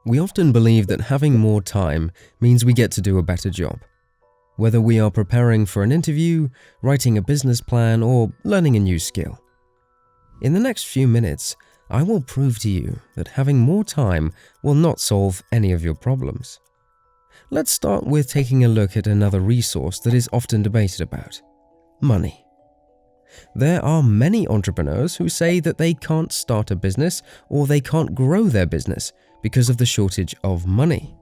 We often believe that having more time means we get to do a better job. Whether we are preparing for an interview, writing a business plan, or learning a new skill. In the next few minutes, I will prove to you that having more time will not solve any of your problems. Let's start with taking a look at another resource that is often debated about: money. There are many entrepreneurs who say that they can't start a business or they can't grow their business because of the shortage of money.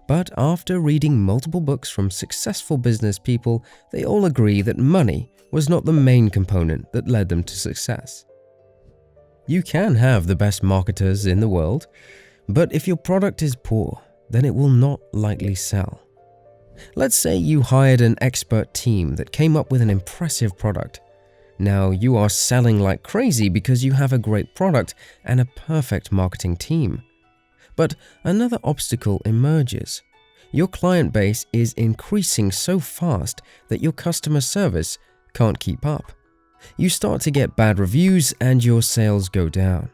But after reading multiple books from successful business people, they all agree that money was not the main component that led them to success. You can have the best marketers in the world, but if your product is poor, then it will not likely sell. Let's say you hired an expert team that came up with an impressive product. Now you are selling like crazy because you have a great product and a perfect marketing team. But another obstacle emerges. Your client base is increasing so fast that your customer service can't keep up. You start to get bad reviews and your sales go down.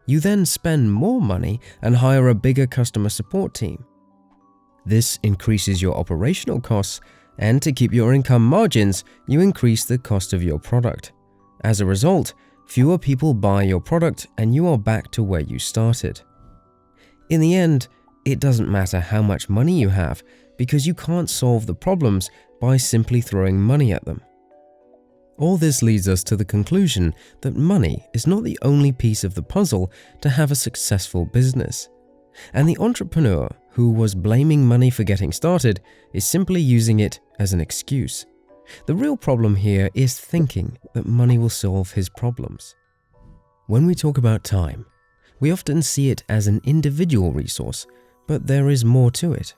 You then spend more money and hire a bigger customer support team. This increases your operational costs, and to keep your income margins, you increase the cost of your product. As a result, fewer people buy your product and you are back to where you started. In the end, it doesn't matter how much money you have because you can't solve the problems by simply throwing money at them. All this leads us to the conclusion that money is not the only piece of the puzzle to have a successful business. And the entrepreneur who was blaming money for getting started is simply using it as an excuse. The real problem here is thinking that money will solve his problems. When we talk about time, we often see it as an individual resource, but there is more to it.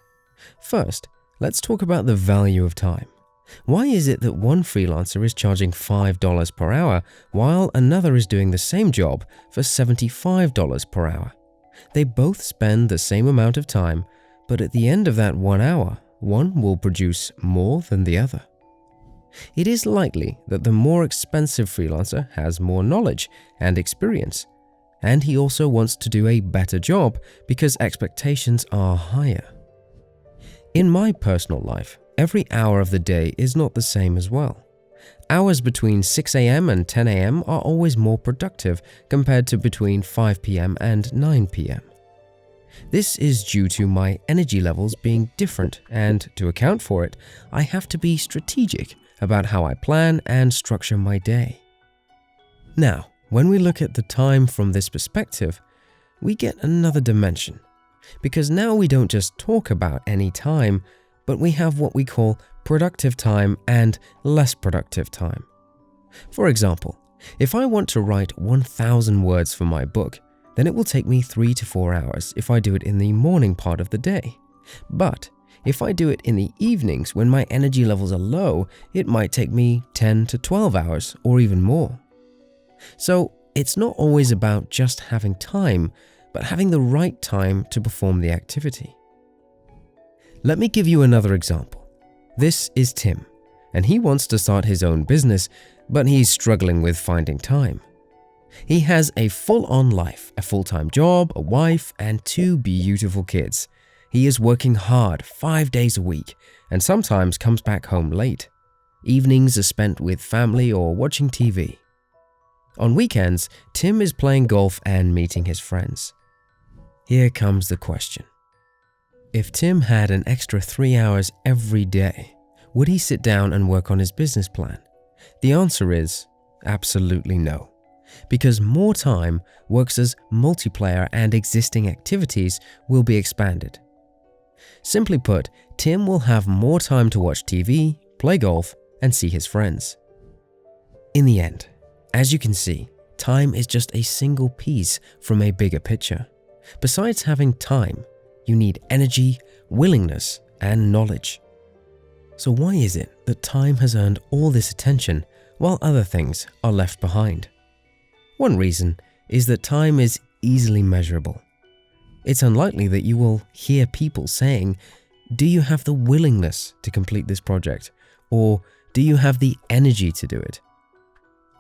First, let's talk about the value of time. Why is it that one freelancer is charging $5 per hour while another is doing the same job for $75 per hour? They both spend the same amount of time, but at the end of that 1 hour, one will produce more than the other. It is likely that the more expensive freelancer has more knowledge and experience, and he also wants to do a better job because expectations are higher. In my personal life, every hour of the day is not the same as well. Hours between 6 a.m. and 10 a.m. are always more productive compared to between 5 p.m. and 9 p.m. This is due to my energy levels being different, and to account for it, I have to be strategic about how I plan and structure my day. Now, when we look at the time from this perspective, we get another dimension, because now we don't just talk about any time, but we have what we call productive time and less productive time. For example, if I want to write 1,000 words for my book, then it will take me 3 to 4 hours if I do it in the morning part of the day. But if I do it in the evenings when my energy levels are low, it might take me 10 to 12 hours or even more. So it's not always about just having time, but having the right time to perform the activity. Let me give you another example. This is Tim, and he wants to start his own business, but he's struggling with finding time. He has a full-on life, a full-time job, a wife, and 2 beautiful kids. He is working hard 5 days a week and sometimes comes back home late. Evenings are spent with family or watching TV. On weekends, Tim is playing golf and meeting his friends. Here comes the question. If Tim had an extra 3 hours every day, would he sit down and work on his business plan? The answer is absolutely no, because more time works as multiplier and existing activities will be expanded. Simply put, Tim will have more time to watch TV, play golf, and see his friends. In the end, as you can see, time is just a single piece from a bigger picture. Besides having time, you need energy, willingness, and knowledge. So why is it that time has earned all this attention while other things are left behind? One reason is that time is easily measurable. It's unlikely that you will hear people saying, "Do you have the willingness to complete this project?" or "Do you have the energy to do it?"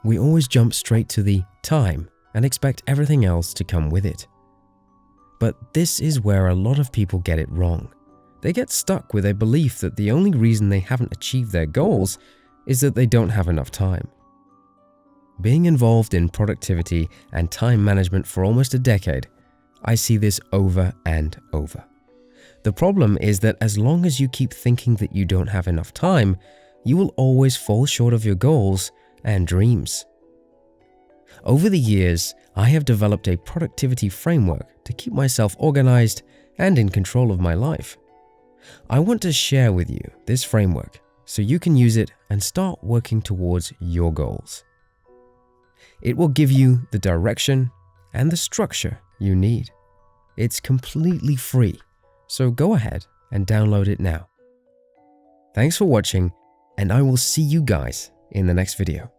We always jump straight to the time and expect everything else to come with it. But this is where a lot of people get it wrong. They get stuck with a belief that the only reason they haven't achieved their goals is that they don't have enough time. Being involved in productivity and time management for almost a decade, I see this over and over. The problem is that as long as you keep thinking that you don't have enough time, you will always fall short of your goals and dreams. Over the years, I have developed a productivity framework to keep myself organized and in control of my life. I want to share with you this framework so you can use it and start working towards your goals. It will give you the direction and the structure you need. It's completely free, so go ahead and download it now. Thanks for watching, and I will see you guys in the next video.